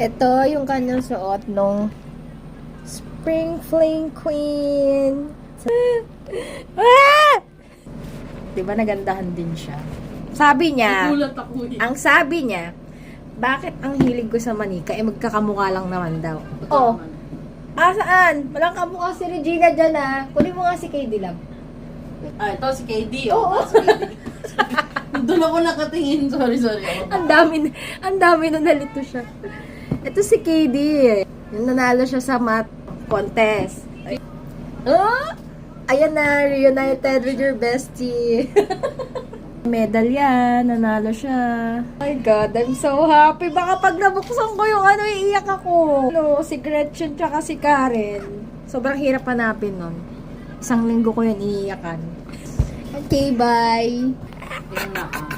Ito yung kanyang suot nung Spring Fling Queen. Ah! Diba nagandahan din siya? Sabi niya, Nagulat ako eh. ang sabi niya, bakit ang hilig ko sa manika, eh magkakamukha lang naman daw. Oh, saan? Walang kamukha si Regina dyan Kunin mo nga si KD Love. Ito si KD. Oo. Si KD. Doon ako nakatingin. Sorry. Ang dami na nalito siya. Ito si KD. Yung nanalo siya sa math contest. Ayan na, reunited with your bestie. Medal yan, nanalo siya. Oh my God, I'm so happy. Baka pag nabuksan ko yung iiyak ako. Si Gretchen tsaka si Karen. Sobrang hirap hanapin nun. 1 linggo ko yan iiyakan. Okay, bye. Tingnan na ako.